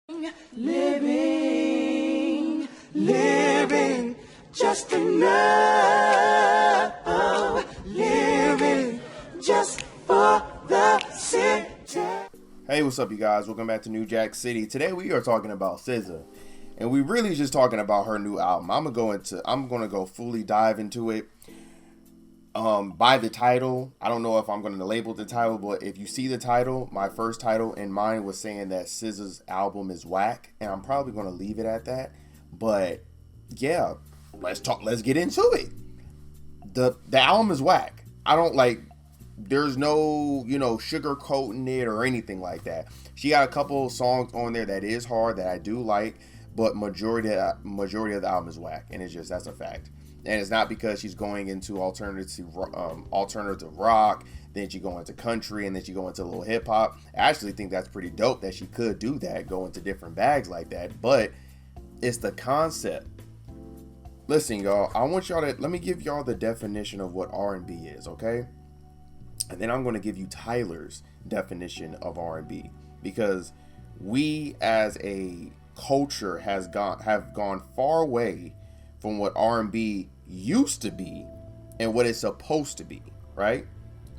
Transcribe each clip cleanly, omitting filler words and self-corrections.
Living just enough, living just for the city. Hey, what's up, you guys? Welcome back to New Jack City. Today we are talking about SZA, and we really just talking about her new album. I'm gonna go fully dive into it. By the title, I don't know if I'm gonna label the title, but if you see the title, my first title in mind was saying that SZA's album is whack, and I'm probably gonna leave it at that. But yeah, let's get into it. The album is whack. I don't like. There's no, sugar coating it or anything like that. She got a couple songs on there that is hard that I do like, but majority of the album is whack, and that's a fact. And it's not because she's going into alternative rock, then she go into country, and then she go into a little hip hop. I actually think that's pretty dope that she could do that, go into different bags like that. But it's the concept. Listen, y'all, let me give y'all the definition of what R&B is, okay? And then I'm going to give you Tyler's definition of R&B, because we as a culture have gone far away from what R&B used to be and what it's supposed to be, right?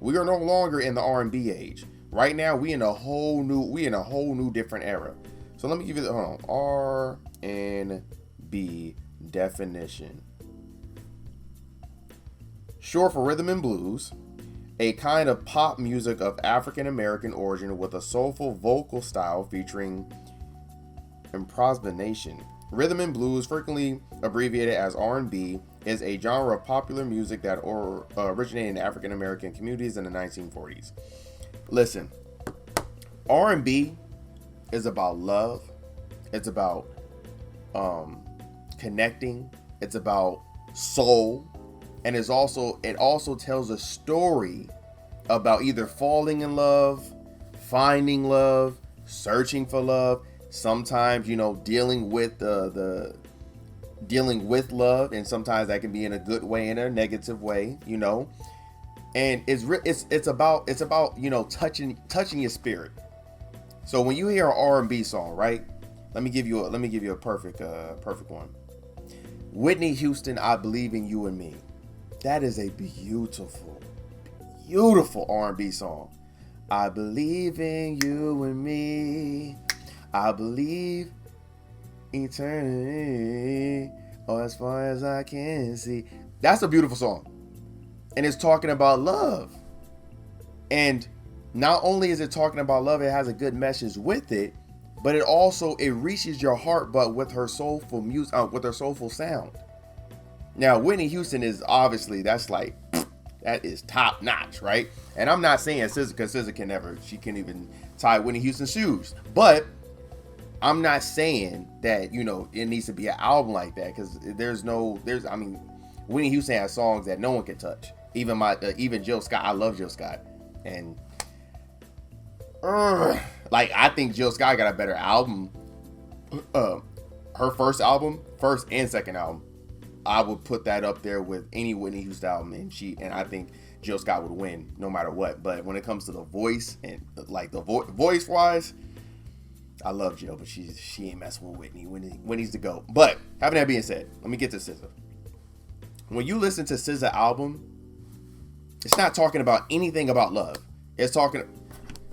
We are no longer in the R&B age. Right now, we in a whole new different era. So let me give you the R&B definition. Short for rhythm and blues, a kind of pop music of African American origin with a soulful vocal style featuring improvisation. Rhythm and blues, frequently abbreviated as R&B, is a genre of popular music that originated in African American communities in the 1940s. Listen, R&B is about love. It's about connecting. It's about soul. And it also tells a story about either falling in love, finding love, searching for love. Sometimes, dealing with love, and sometimes that can be in a good way and a negative way, And it's about touching your spirit. So when you hear an R&B song, right? Let me give you a perfect one. Whitney Houston, I Believe in You and Me. That is a beautiful, beautiful R&B song. I believe in you and me. I believe eternity, or as far as I can see. That's a beautiful song. And it's talking about love. And not only is it talking about love, it has a good message with it, but it reaches your heart, but with her soulful music, with her soulful sound. Now, Whitney Houston is obviously, that is top notch, right? And I'm not saying SZA, because SZA she can't even tie Whitney Houston's shoes. But I'm not saying that, it needs to be an album like that, because Whitney Houston has songs that no one can touch. Even Jill Scott. I love Jill Scott. And, I think Jill Scott got a better album. Her first and second album. I would put that up there with any Whitney Houston album, and I think Jill Scott would win no matter what. But when it comes to the voice and voice wise, I love Jill, but she ain't messing with Whitney. Whitney's the GOAT. But having that being said, let me get to SZA. When you listen to SZA album, it's not talking about anything about love. It's talking.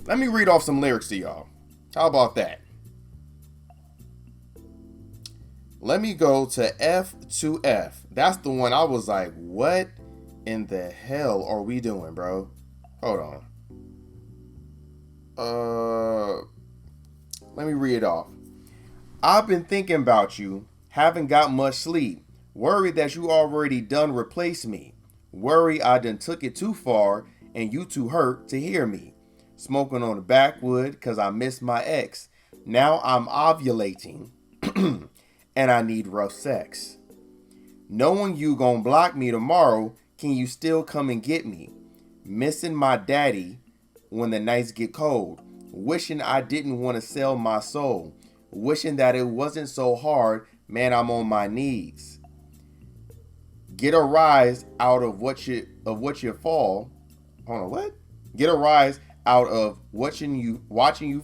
Let me read off some lyrics to y'all. How about that? Let me go to F2F. That's the one I was like, what in the hell are we doing, bro? Hold on. Let me read it off. I've been thinking about you, haven't got much sleep. Worried that you already done replaced me. Worry I done took it too far and you too hurt to hear me. Smoking on the backwood cause I miss my ex. Now I'm ovulating. And I need rough sex. Knowing you gon' block me tomorrow, can you still come and get me? Missing my daddy when the nights get cold. Wishing I didn't want to sell my soul. Wishing that it wasn't so hard, man, I'm on my knees. Get a rise out of what you fall. Hold on, what? Get a rise out of watching you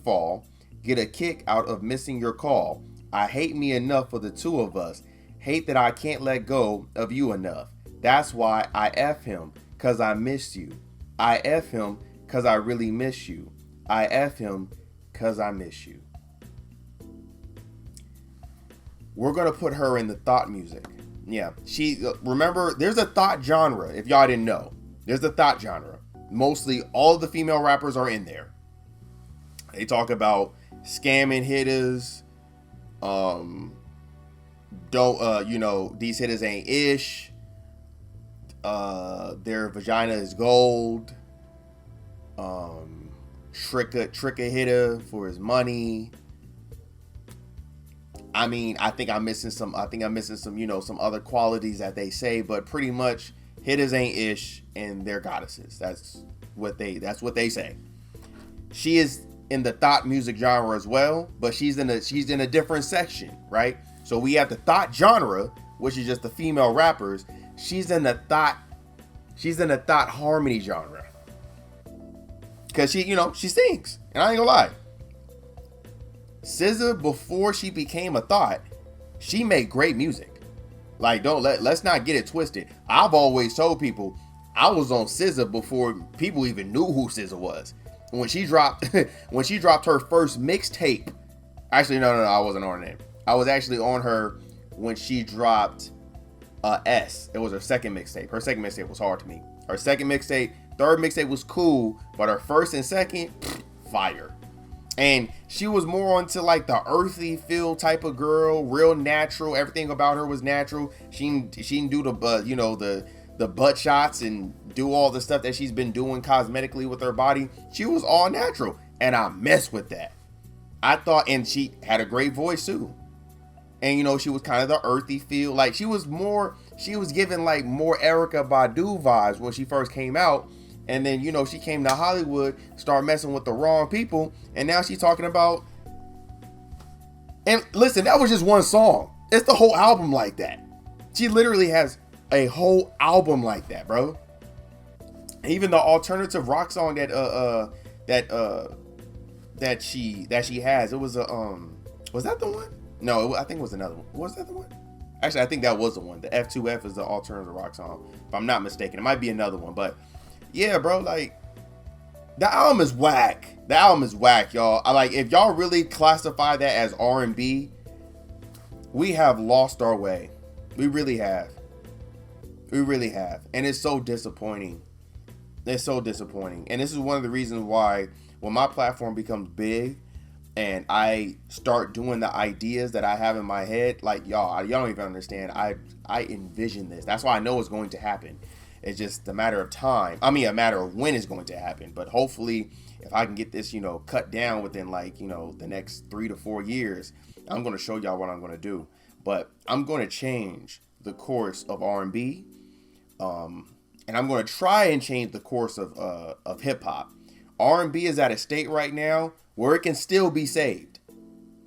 fall. Get a kick out of missing your call. I hate me enough for the two of us. Hate that I can't let go of you enough. That's why I F him, cause I miss you. I F him, cause I really miss you. I F him, cause I miss you. We're gonna put her in the thought music. Yeah, remember, there's a thought genre, if y'all didn't know. There's a thought genre. Mostly all of the female rappers are in there. They talk about scamming hitters, these hitters ain't ish, their vagina is gold, trick a hitter for his money. I mean, I think I'm missing some, some other qualities that they say, but pretty much hitters ain't ish and they're goddesses. That's what they say. She is in the thought music genre as well, but she's in a different section, right? So we have the thought genre, which is just the female rappers. She's in the thought harmony genre. Cause she sings. And I ain't gonna lie. SZA, before she became a thought, she made great music. Like, let's not get it twisted. I've always told people I was on SZA before people even knew who SZA was. When she dropped her first mixtape. Actually, no, I wasn't on it. I was actually on her when she dropped S. It was her second mixtape. Her second mixtape was hard to me. Her second mixtape, third mixtape was cool, but her first and second, fire. And she was more onto like the earthy feel type of girl, real natural. Everything about her was natural. She didn't do the butt shots and do all the stuff that she's been doing cosmetically with her body. She was all natural, and I messed with that. I thought, and she had a great voice too. And she was kind of the earthy feel. Like she was giving like more Erykah Badu vibes when she first came out. And then, she came to Hollywood, started messing with the wrong people. And now she's talking about, and listen, that was just one song. It's the whole album like that. She literally has a whole album like that, bro. Even the alternative rock song that she has, it was was that the one? No, I think it was another one. Was that the one? Actually, I think that was the one. The F2F is the alternative rock song, if I'm not mistaken. It might be another one, but yeah, bro, like, the album is whack. The album is whack, y'all. If y'all really classify that as R&B, we have lost our way. We really have. We really have. And it's so disappointing. It's so disappointing. And this is one of the reasons why when my platform becomes big and I start doing the ideas that I have in my head, like, y'all don't even understand. I envision this. That's why I know it's going to happen. It's just a matter of time. I mean, a matter of when it's going to happen. But hopefully, if I can get this, cut down within the next 3 to 4 years, I'm going to show y'all what I'm going to do. But I'm going to change the course of R&B. And I'm going to try and change the course of hip hop. R&B is at a state right now where it can still be saved.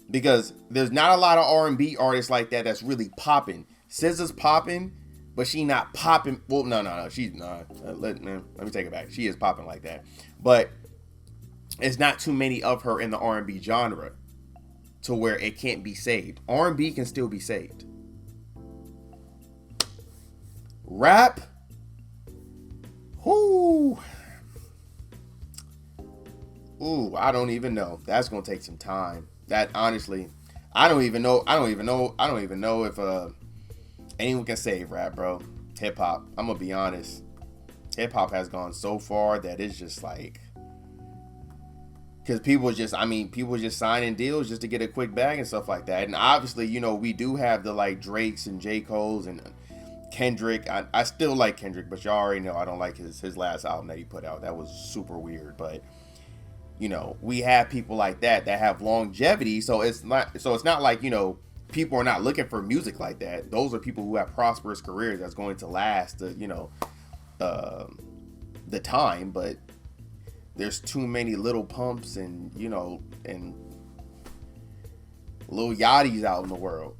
Because there's not a lot of R&B artists like that that's really popping. SZA's popping. But she not popping. Well, no. She's not. Let me take it back. She is popping like that. But it's not too many of her in the R&B genre to where it can't be saved. R&B can still be saved. Rap. Ooh, I don't even know. That's gonna take some time. That honestly, I don't even know if anyone can save rap, bro. Hip hop. I'm gonna be honest. Hip hop has gone so far that it's just like, because people just signing deals just to get a quick bag and stuff like that. And obviously, we do have the like Drakes and J. Cole's and Kendrick. I still like Kendrick, but y'all already know I don't like his last album that he put out. That was super weird. But we have people like that have longevity. So it's not like people are not looking for music like that. Those are people who have prosperous careers that's going to last the time. But there's too many little pumps and and Lil Yachty's out in the world.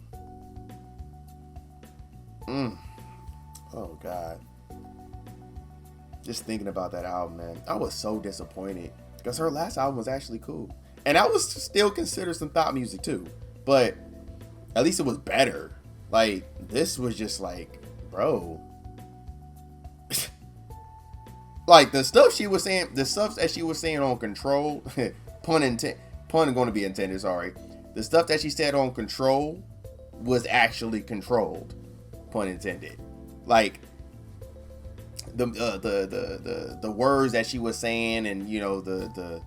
Oh God. Just thinking about that album, man. I was so disappointed because her last album was actually cool. And that was still considered some thought music too. But at least it was better. Like, this was just like, bro. Like, the stuff she was saying, the stuff that she was saying on Control, pun going to be intended, sorry. The stuff that she said on Control was actually controlled, pun intended. Like, the words that she was saying, and you know, the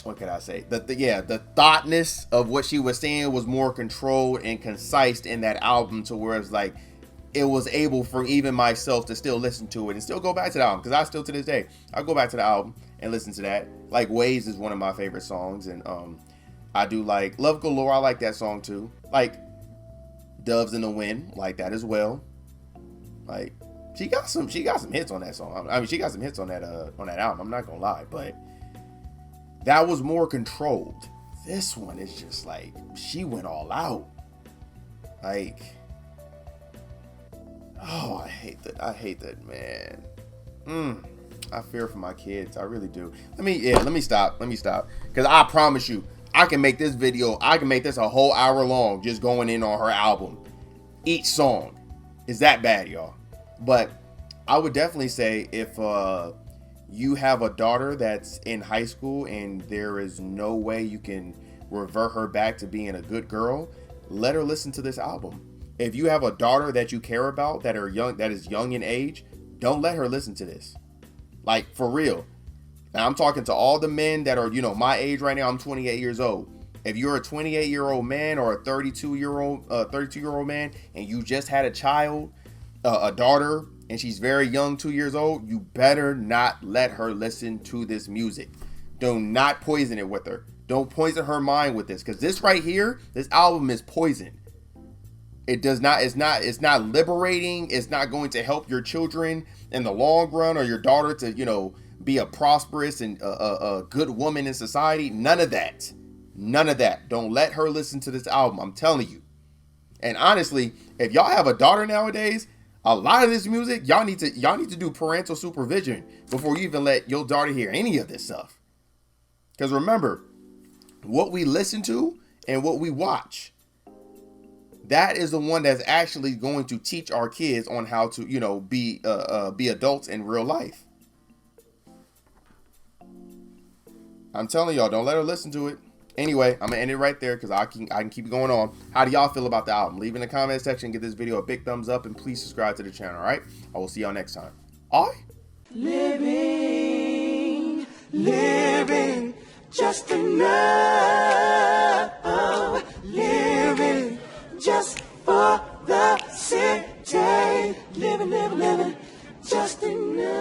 what can I say? The thoughtness of what she was saying was more controlled and concise in that album, to where it's like it was able for even myself to still listen to it and still go back to the album, because I still to this day I go back to the album and listen to that. Like, Waves is one of my favorite songs, and I do like Love Galore. I like that song too. Like Doves in the Wind, like that as well. Like, she got some hits on that song. I mean, she got some hits on that album. I'm not gonna lie, but that was more controlled. This one is just like, she went all out. Like, oh, I hate that, man. I fear for my kids. I really do. Let me stop. Because I promise you, I can make this video, I can make this a whole hour long just going in on her album. Each song is that bad, y'all. But I would definitely say, if you have a daughter that's in high school and there is no way you can revert her back to being a good girl, let her listen to this album. If you have a daughter that you care about that is young in age, don't let her listen to this. Like, for real. Now, I'm talking to all the men that are, you know, my age right now. I'm 28 years old. If you're a 28-year-old man or a 32-year-old man, and you just had a child, a daughter, and she's very young, 2 years old, you better not let her listen to this music. Do not poison it with her. Don't poison her mind with this, because this right here, this album is poison. It's not liberating. It's not going to help your children in the long run, or your daughter to, you know, be a prosperous and a good woman in society. None of that. Don't let her listen to this album. I'm telling you. And honestly, if y'all have a daughter nowadays, a lot of this music, y'all need to do parental supervision before you even let your daughter hear any of this stuff. Because remember, what we listen to and what we watch, that is the one that's actually going to teach our kids on how to, you know, be adults in real life. I'm telling y'all, don't let her listen to it. Anyway, I'm gonna end it right there, because I can keep going on. How do y'all feel about the album? Leave in the comment section. Give this video a big thumbs up, and please subscribe to the channel. All right, I will see y'all next time. All right. Living just enough. Living just for the city. Living just enough.